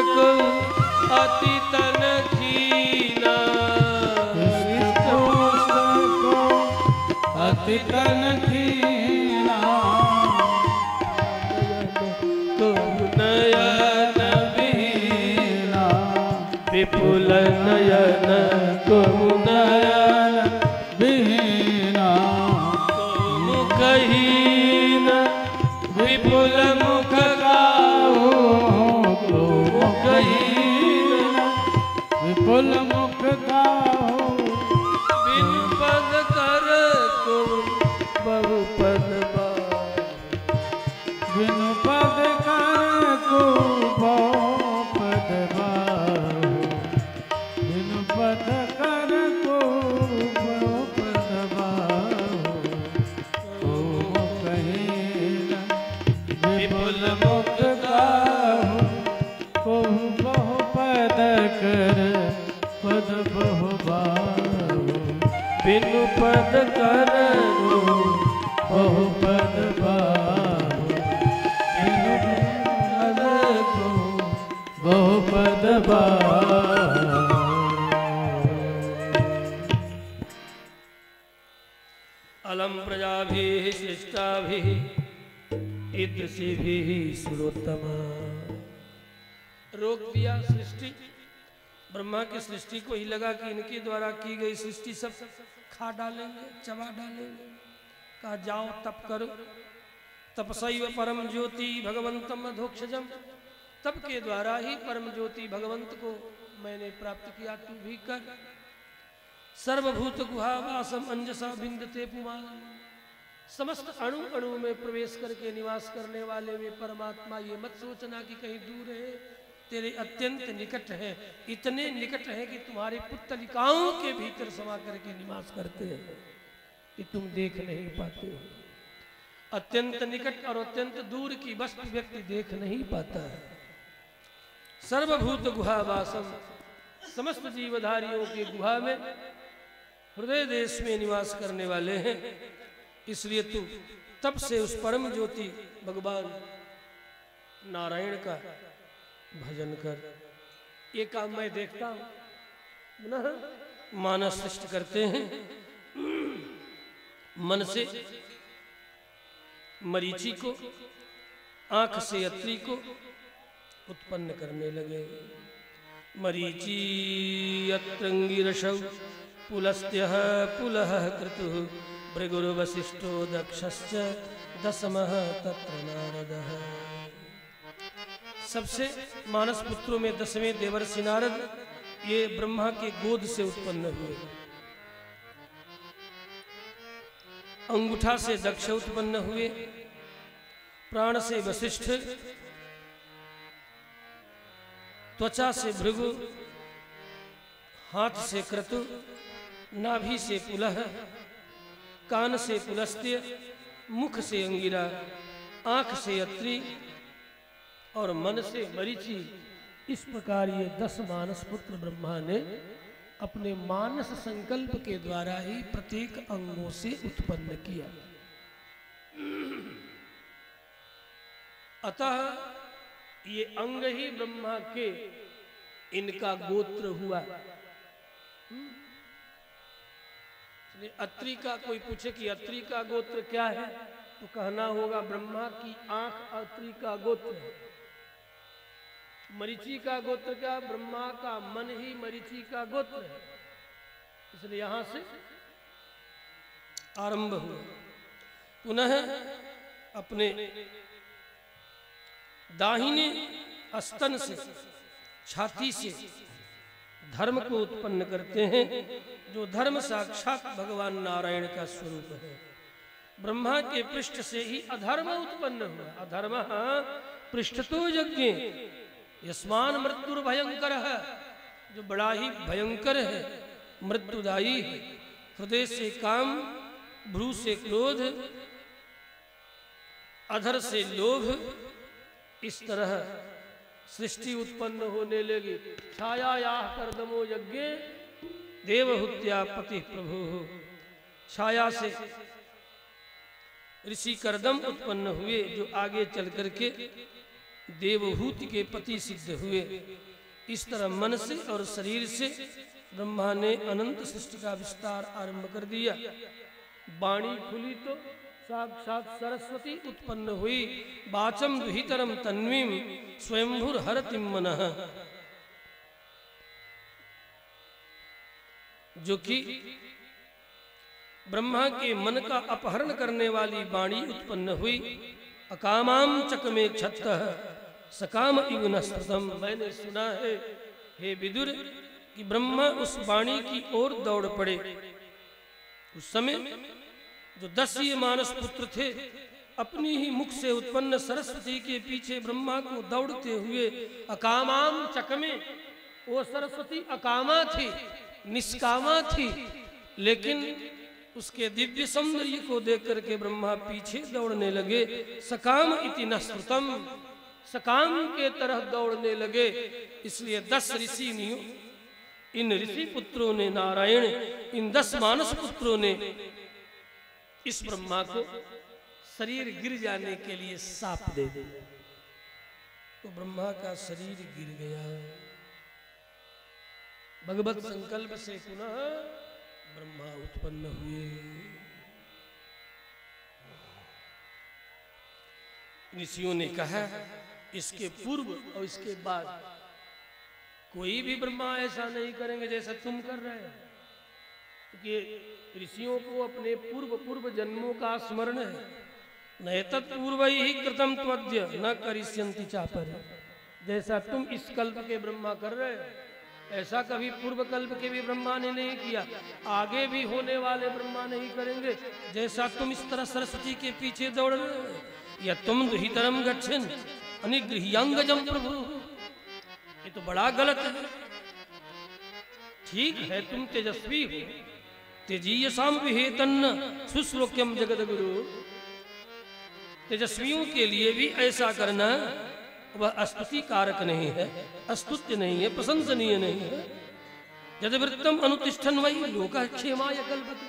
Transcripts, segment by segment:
को अति तन कीना, अति तन कीना, नयन बीना, विपुल नयन को नयन बीना, मुखहीन विपुल मुख गाओ, मुखहीन विपुल मुख गाओ, बिनु पद कर को बहुपद बाओ, बिनु पद कर को बहुपद बाओ, बिनु पद कर को बहुपद बाओ, ओ मुखहीन विपुल मुख गाओ, को बहुपद कर पद बहु बाओ, बिनु पद कर बहुपद बाओ, बिनु पद को बहुपद बाओ। अलम प्रजाभिः सृष्टाभिः ईदृशीभिः सुरोत्तमा। रोक दिया सृष्टि, ब्रह्मा की सृष्टि को ही लगा कि इनके द्वारा की गई सृष्टि सब खा डालेंगे, चबा डालेंगे। कहा जाओ तप करो, तपसैव परम ज्योति भगवंतम अधोक्षजम, तप के द्वारा ही परम ज्योति भगवंत को मैंने प्राप्त किया, तू भी कर। सर्वभूत गुहावासम अंजसा बिंदते पुमान, समस्त अणु अणु में प्रवेश करके निवास करने वाले वे परमात्मा, ये मत सोचना कि कहीं दूर है, तेरे अत्यंत निकट है, इतने निकट है कि तुम्हारे पुतलिकाओं के भीतर समा करके निवास करते हैं कि तुम देख नहीं पाते हो। अत्यंत निकट और अत्यंत दूर की वस्तु व्यक्ति देख नहीं पाता है। सर्वभूत गुहावासम, समस्त जीवधारियों के गुहा में हृदय देश में निवास करने वाले हैं, इसलिए तू तब से उस परम ज्योति भगवान नारायण का भजन कर। ये काम मैं देखता हूं, पुनः मानस सृष्टि करते हैं, मन से मरीचि को, आंख से अत्रि को उत्पन्न करने लगे। मरीचि अत्रंगिरसौ पुलस्त्यः पुलः क्रतुः भृगुर्वसिष्ठो दक्षश्च दशमः तत्र नारदः। सबसे मानस पुत्रों में 10वें देवर्षि नारद, ये ब्रह्मा के गोद से उत्पन्न हुए। अंगूठा से दक्ष उत्पन्न हुए, प्राण से वशिष्ठ, त्वचा से भृगु, हाथ से क्रतु, नाभि से पुलह, कान से पुलस्त्य, मुख से अंगिरा, आंख से अत्रि और मन से मरीचि। इस प्रकार ये 10 मानस पुत्र ब्रह्मा ने अपने मानस संकल्प के द्वारा ही प्रत्येक अंगों से उत्पन्न किया। अतः ये अंग ही ब्रह्मा के इनका गोत्र हुआ। अत्रि का कोई पूछे कि अत्रि का गोत्र क्या है, तो कहना होगा ब्रह्मा की आंख अत्रि का गोत्र है। मरीचि का गोत्र क्या, ब्रह्मा का मन ही मरीचि का गोत्र है, इसलिए यहां से आरंभ हुआ। पुनः अपने दाहिने स्तन से, छाती से धर्म को उत्पन्न करते हैं, जो धर्म साक्षात भगवान नारायण का स्वरूप है। ब्रह्मा के पृष्ठ से ही अधर्म उत्पन्न हुआ। अधर्म पृष्ठतो यज्ञ यस्मान मृत्युर्भयंकर है, जो बड़ा ही भयंकर है, मृत्युदायी है। हृदय से काम, भ्रू से क्रोध, अधर से लोभ, इस तरह सृष्टि उत्पन्न होने लगी। छाया कर्दमो यज्ञ देवहुत्या पति प्रभु। छाया से ऋषि कर्दम उत्पन्न हुए, जो आगे चल करके देवहूति के पति सिद्ध हुए। इस तरह मन से और शरीर से ब्रह्मा ने अनंत सृष्टि का विस्तार आरंभ कर दिया। वाणी खुली तो साक्षात सरस्वती उत्पन्न हुई। वाचम दुहितरम तन्वीम स्वयंभुर हरतिम मनः, जो कि ब्रह्मा के मन का अपहरण करने वाली वाणी उत्पन्न हुई। अकामाम चकमे क्षत्तः सकाम इव न स्मृतम। मैंने सुना है हे विदुर कि ब्रह्मा उस वाणी की ओर दौड़ पड़े। उस समय जो 10 ये मानस पुत्र थे अपनी ही मुख से उत्पन्न सरस्वती के पीछे ब्रह्मा को दौड़ते हुए अकामाम चकमे, वो सरस्वती अकामा थी, निष्कामा थी, लेकिन उसके दिव्य सौंदर्य को देख करके ब्रह्मा पीछे दौड़ने लगे। सकाम इति न श्रुतम, सकाम के तरह दौड़ने लगे। इसलिए 10 ऋषि मुनियों, इन ऋषि पुत्रों ने, नारायण इन 10 मानस पुत्रों ने इस ब्रह्मा को शरीर गिर जाने के लिए साप दे दिया। तो ब्रह्मा का शरीर गिर गया। भगवत संकल्प से पुनः ब्रह्मा उत्पन्न हुए। ऋषियों ने कहा इसके पूर्व और इसके बाद कोई भी ब्रह्मा ऐसा नहीं करेंगे जैसा तुम कर रहे हो, क्योंकि ऋषियों को अपने पूर्व जन्मों का स्मरण है। नैतत् पूर्व ही कृतम त्वद्य न करिष्यन्ति चापर। जैसा तुम इस कल्प के ब्रह्मा कर रहे हो ऐसा कभी पूर्व कल्प के भी ब्रह्मा ने नहीं किया, आगे भी होने वाले ब्रह्मा नहीं करेंगे। जैसा तुम इस तरह सरस्वती के पीछे दौड़ रहे हो, या तुम दुहितरम गच्छन् अनिगृह्यांगजम प्रभु, ये तो बड़ा गलत है। ठीक है तुम तेजस्वी हो, तेजीयसाम विहेतन्न शुश्लोक्यम जगद गुरु, तेजस्वियों के लिए भी ऐसा करना वह स्तुति कारक नहीं है, स्तुत्य नहीं है, प्रशंसनीय नहीं है। यदि वृत्तम अनुतिष्ठन वही लोका क्षेमाय कल्पते,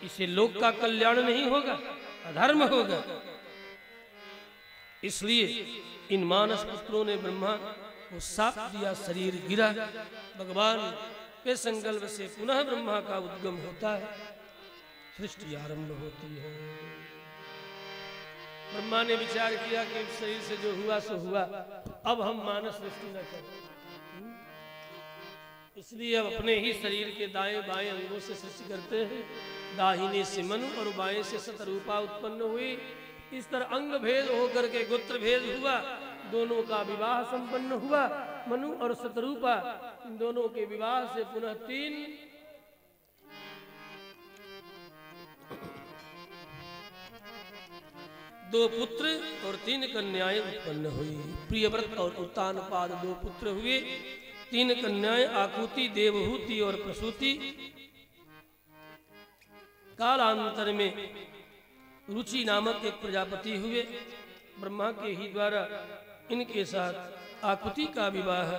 इससे लोक का कल्याण नहीं होगा, अधर्म होगा। इसलिए इन मानस पुत्रों ने ब्रह्मा को साप दिया, शरीर गिरा। भगवान के संकल्प से पुनः ब्रह्मा का उद्गम होता है, सृष्टि आरंभ होती है। ब्रह्मा ने विचार किया कि शरीर से जो हुआ सो हुआ, अब हम मानस सृष्टि न करें, इसलिए अब अपने ही शरीर के दाएं बाएं अंगों से सृष्टि करते हैं। दाहिने से मनु और बाएं से शतरूपा उत्पन्न हुई। इस तरह अंग भेद होकर के गोत्र भेद हुआ, दोनों का विवाह संपन्न हुआ। मनु और शतरूपा इन दोनों के विवाह से पुनः 3 2 पुत्र और 3 कन्याएं उत्पन्न हुई। प्रियव्रत और उत्तानपाद 2 पुत्र हुए, 3 कन्याएं आकुति, देवहूति और प्रसूति। कालांतर में रुचि नामक एक प्रजापति हुए। ब्रह्मा के ही द्वारा इनके साथ आकुति का विवाह।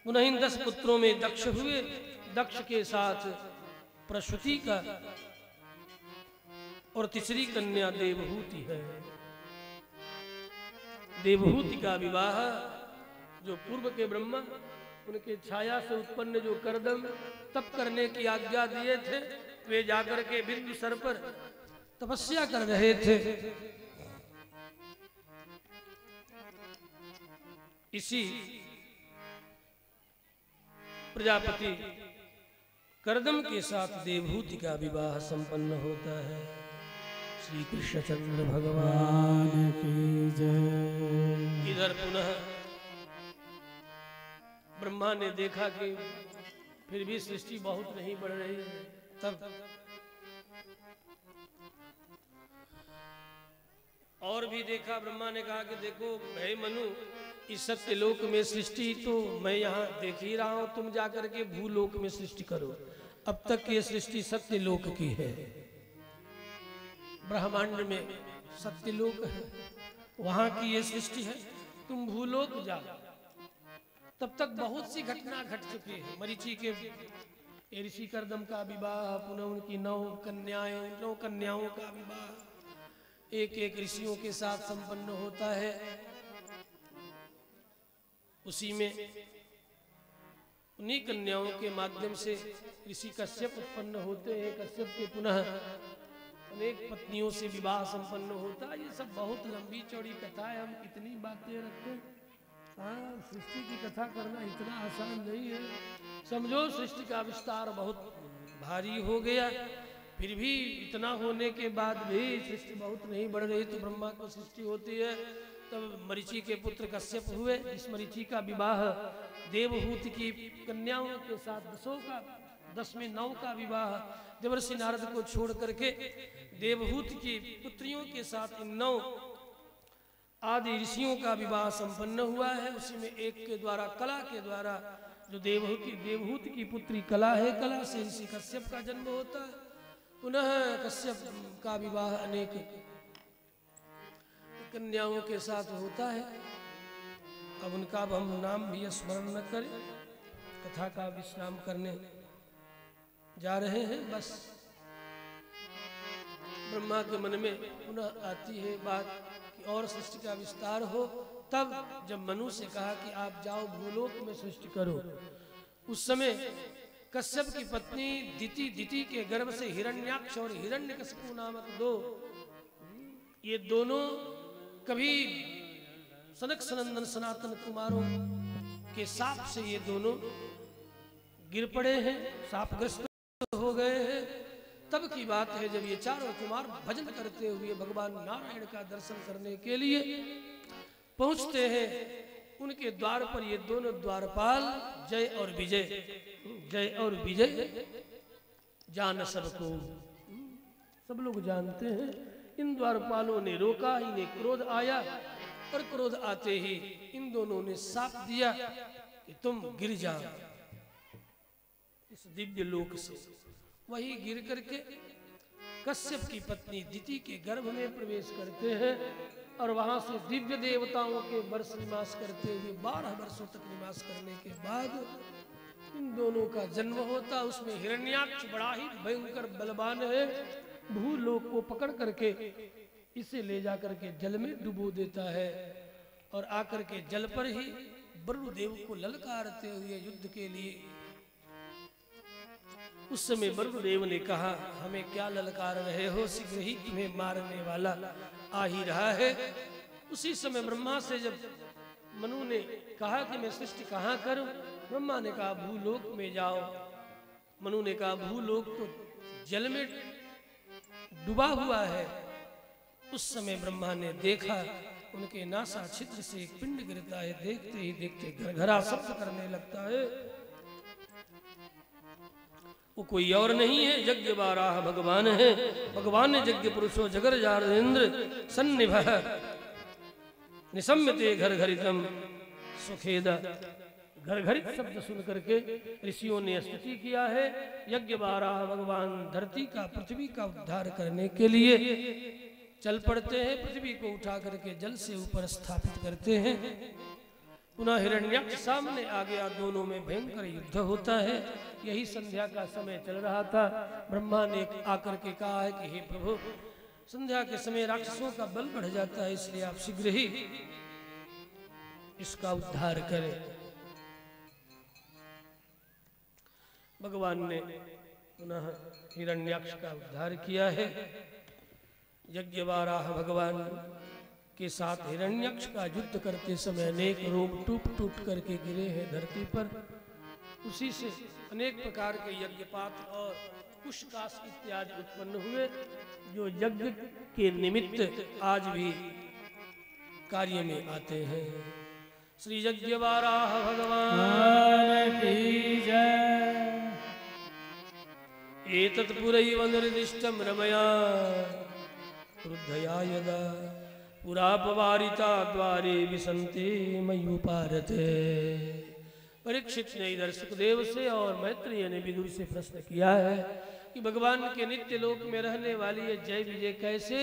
पुनः इन 10 पुत्रों में दक्ष हुए, दक्ष के साथ प्रसूति का, और तीसरी कन्या देवहूति है। देवहूति का विवाह जो पूर्व के ब्रह्मा उनके छाया से उत्पन्न जो करदम तप करने की आज्ञा दिए थे, वे जाकर के बिंदु सर पर तपस्या कर रहे थे। इसी प्रजापति करदम के साथ देवहूति का विवाह संपन्न होता है। श्री कृष्णचंद्र भगवान की जय। इधर पुनः ब्रह्मा ने देखा कि फिर भी सृष्टि बहुत नहीं बढ़ रही है, तब और भी देखा। ब्रह्मा ने कहा कि देखो हे मनु, इस सत्यलोक में सृष्टि तो मैं यहाँ देख ही रहा हूं, तुम जाकर के भूलोक में सृष्टि करो। अब तक ये सृष्टि सत्यलोक की है, ब्रह्मांड में सत्यलोक है, वहां की ये सृष्टि है। तुम भूलोक जाओ। तब तक बहुत सी घटना घट चुकी है। मरीचि के ऋषि करदम का विवाह, पुनः उनकी 9 कन्याओं का विवाह, एक एक ऋषियों के साथ संपन्न होता है। उसी में उन्हीं कन्याओं के माध्यम से ऋषि कश्यप उत्पन्न होते हैं। कश्यप के पुनः अनेक पत्नियों से विवाह संपन्न होता है। ये सब बहुत लंबी चौड़ी कथा है, हम कितनी बातें रखते हैं। हाँ, सृष्टि की कथा करना इतना आसान नहीं है। समझो सृष्टि का विस्तार बहुत भारी हो गया, फिर भी इतना होने के बाद भी सृष्टि बहुत नहीं बढ़ रही। तो ब्रह्मा को सृष्टि होती है, तब मरीचि के पुत्र कश्यप हुए। इस मरीचि का विवाह देवहूत की कन्याओं के साथ 10वें नौ का विवाह देवर्षि नारद को छोड़ करके देवहूत की पुत्रियों के साथ इन 9 आदि ऋषियों का विवाह संपन्न हुआ है। उसी में एक के द्वारा, कला के द्वारा, जो देवहूत की पुत्री कला है, कला से ऋषि कश्यप का जन्म होता है। पुनः कश्यप का विवाह अनेक कन्याओं के साथ होता है। अब उनका हम नाम भी स्मरण न करें, कथा का विश्राम करने जा रहे हैं। बस ब्रह्मा के मन में पुनः आती है बात कि और सृष्टि का विस्तार हो। तब जब मनु से कहा कि आप जाओ भूलोक में सृष्टि करो, उस समय कश्यप की पत्नी दिति के गर्भ से हिरण्याक्ष और हिरण्यकशिपु नामक 2, ये दोनों कभी सनक सनंदन सनातन कुमारों के साप से ये दोनों गिर पड़े हैं, सापग्रस्त हो गए हैं। तब की बात है जब ये चारों कुमार भजन करते हुए भगवान नारायण का दर्शन करने के लिए पहुंचते हैं। उनके द्वार पर ये दोनों द्वारपाल जय और विजय जान सबको, सब लोग जानते हैं। इन द्वारपालों ने रोका, इन्हें क्रोध आया और क्रोध आते ही इन दोनों ने शाप दिया कि तुम गिर जाओ इस दिव्य लोक से। वही गिर करके कश्यप की पत्नी दिति के गर्भ में प्रवेश करते हैं और वहां से दिव्य देवताओं के वर्ष निवास करते हुए 12 वर्षों तक निवास करने के बाद इन दोनों का जन्म होता। उसमें हिरण्याक्ष बड़ा ही भयंकर बलवान है, भूलोक को पकड़ करके इसे ले जा करके जल में डुबो देता है और आकर के जल पर ही वरुणदेव को ललकारते हुए युद्ध के लिए। उस समय वरुणदेव ने कहा, हमें क्या ललकार रहे हो, शीघ्र ही तुम्हें मारने वाला आ ही रहा है। उसी समय ब्रह्मा से जब मनु ने कहा कि मैं सृष्टि कहाँ करूं, ब्रह्मा ने कहा भूलोक में जाओ। मनु ने कहा भूलोक तो जल में डूबा हुआ है। उस समय ब्रह्मा ने देखा उनके नासा छिद्र से एक पिंड गिरता है, देखते ही देखते घरघरा शब्द करने लगता है। वो कोई और नहीं है, यज्ञ बाराह भगवान है। भगवान ने यज्ञ पुरुषो जगर जारेंद्र सन्निभ निसम्यते घर घरितम सुखेदा। घर घरित शब्द सुन करके ऋषियों ने स्तुति किया है। यज्ञ बाराह भगवान धरती का, पृथ्वी का उद्धार करने के लिए चल पड़ते हैं। पृथ्वी को उठा करके जल से ऊपर स्थापित करते हैं। पुनः हिरण्याक्ष सामने आ गया, दोनों में भयंकर युद्ध होता है। यही संध्या का समय चल रहा था। ब्रह्मा ने आकर के कहा है कि हे प्रभु, संध्या के समय राक्षसों का बल बढ़ जाता है, इसलिए आप शीघ्र ही इसका उद्धार करें। भगवान ने पुनः हिरण्याक्ष का उद्धार किया है। यज्ञ बाराह भगवान के साथ हिरण्याक्ष का युद्ध करते समय अनेक रोम टूट टूट करके गिरे हैं धरती पर। उसी से अनेक प्रकार के यज्ञपात और कुशकाश इत्यादि उत्पन्न हुए, जो यज्ञ के निमित्त आज भी कार्य में आते हैं। श्री यज्ञ बाराह भगवान की जय। एतत् पुरैव निर्दिष्टं रमया क्रुद्धया यदा पुरापवारिता द्वारे विसन्ते मयूपारते। परीक्षित ने इधर सुखदेव से और मैत्रेय ने विदुर से प्रश्न किया है कि भगवान के नित्य लोक में रहने वाली ये जय विजय कैसे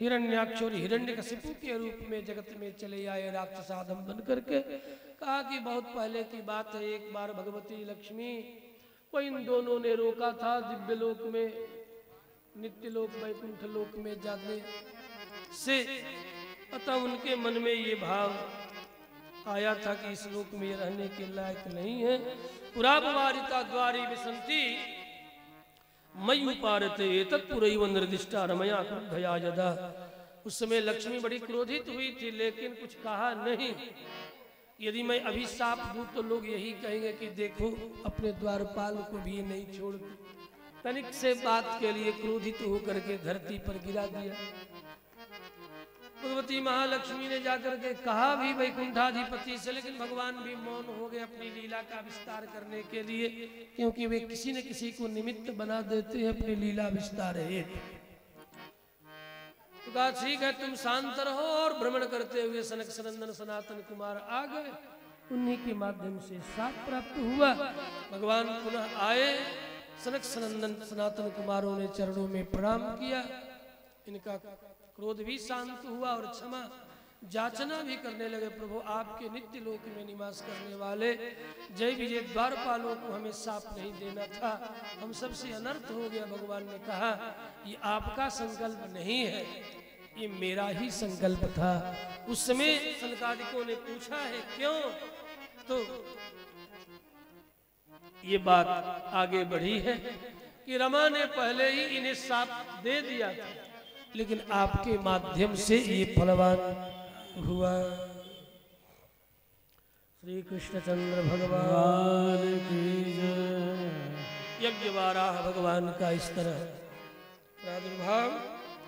हिरण्याक्ष और हिरण्यकशिपु के रूप में जगत में चले आए राक्षसाधम बन करके। कहा कि बहुत पहले की बात है, एक बार भगवती लक्ष्मी को इन दोनों ने रोका था दिव्य लोक में, नित्य लोक वैकुंठ लोक में जाते से, अतः उनके मन में ये भाव आया था कि इस लोक में रहने के लायक नहीं है। पुरापवारिता द्वारी विसंति मयुपारते तत्पुरैव निर्दिष्टा रमया क्रुद्धया यदा। उस समय लक्ष्मी बड़ी क्रोधित हुई थी, लेकिन कुछ कहा नहीं। यदि मैं अभी साप दूं तो लोग यही कहेंगे कि देखो अपने द्वारपाल को भी ये नहीं छोड़ती। तनिक से बात के लिए क्रोधित होकर के धरती पर गिरा दिया। भगवती महालक्ष्मी ने जाकर के कहा भी वैकुंठाधिपति से, लेकिन भगवान भी मौन हो गए अपनी लीला का विस्तार करने के लिए, क्योंकि वे किसी न किसी को निमित्त बना देते हैं अपनी लीला विस्तार है। तो कहा ठीक है तुम शांत रहो, और भ्रमण करते हुए सनक सनंदन सनातन कुमार आ गए। उन्हीं के माध्यम से साप प्राप्त हुआ। भगवान पुनः आए, सनक सनंदन सनातन कुमारों ने चरणों में प्रणाम किया। इनका क्रोध भी शांत हुआ और क्षमा जाचना भी करने लगे। प्रभु आपके नित्य लोक में निवास करने वाले जय विजय द्वारपालों को हमें साप नहीं देना था, हम सबसे अनर्थ हो गया। भगवान ने कहा ये आपका संकल्प नहीं है, ये मेरा ही संकल्प था। उस समय सनकादिकों ने पूछा है क्यों, तो ये बात आगे बढ़ी है कि रमा ने पहले ही इन्हें साप दे दिया था, लेकिन आपके माध्यम से ये फलवान हुआ। श्री कृष्णचंद्र भगवान की जय। यज्ञवाराह भगवान का इस तरह प्रादुर्भाव,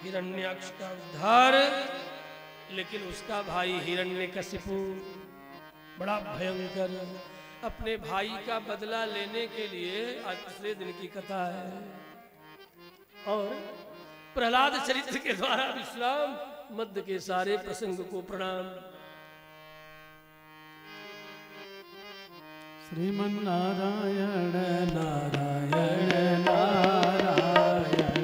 हिरण्याक्ष का उद्धार, लेकिन उसका भाई हिरण्यकशिपु बड़ा भयंकर अपने भाई का बदला लेने के लिए आज दूसरे दिन की कथा है। और प्रहलाद चरित्र के द्वारा विश्राम, मध्य के सारे प्रसंग को प्रणाम। श्रीमन्नारायण नारायण नारायण,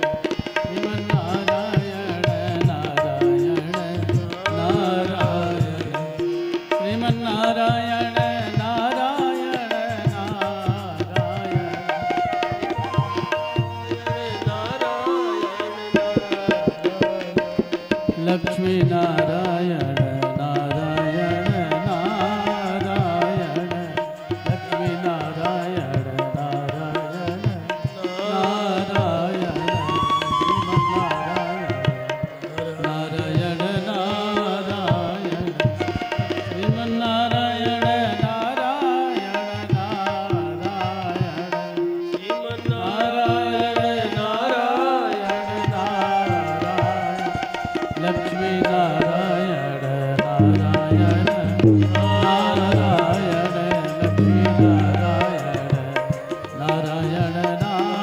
श्रीमन्नारायण नारायण नारायण, श्रीमन्नारायण लक्ष्मी नारायण नारायण नारायण, लक्ष्मी नारायण नारायण नारायण, नारायण नारायण, श्रीमन्नारायण नारायण नारायण, श्रीमन्नारायण नारायण नारायण, लक्ष्मी नारायण नारायण नारायण, लक्ष्मी नारायण नारायण नारायण।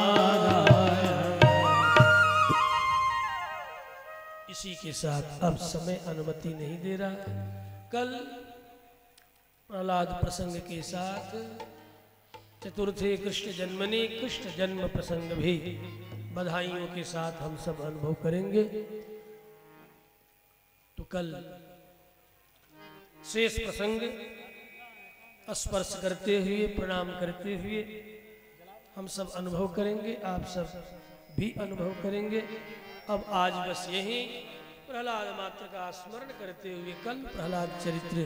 इसी के साथ अब समय अनुमति नहीं दे रहा। कल प्रहलाद प्रसंग के साथ चतुर्थे कृष्ण जन्मनि कृष्ण जन्म प्रसंग भी बधाइयों के साथ हम सब अनुभव करेंगे। तो कल शेष प्रसंग स्पर्श करते हुए प्रणाम करते हुए हम सब अनुभव करेंगे, आप सब भी अनुभव करेंगे। अब आज बस यही प्रहलाद मात्र का स्मरण करते हुए कल प्रहलाद चरित्र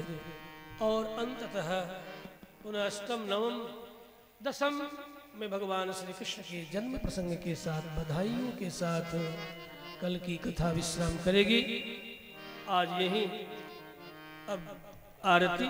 और अंततः पुनः अष्टम नवम दशम में भगवान श्री कृष्ण के जन्म प्रसंग के साथ बधाइयों के साथ कल की कथा विश्राम करेगी। आज यही अब आरती